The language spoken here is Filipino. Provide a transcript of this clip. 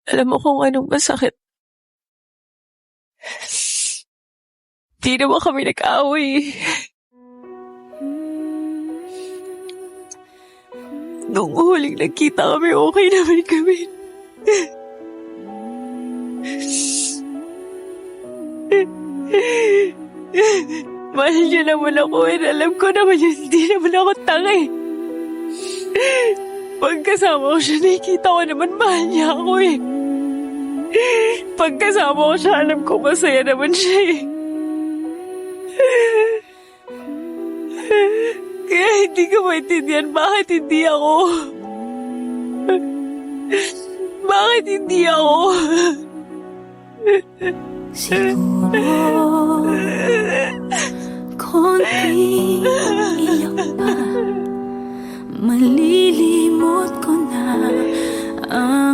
Alam mo kung anong masakit? Di naman kami nag-away. Nung huling nagkita kami, okay naman kami. Mahal niya naman ako and alam ko naman yun, hindi naman ako tanga eh. Pagkasama ko siya, nakikita ko naman mahal niya ako eh. Pagkasama ko siya, alam ko masaya naman siya eh. Kaya hindi ko maintindihan bakit hindi ako. Bakit hindi ako? Siguro konting iyak pa, malilimot ko na ang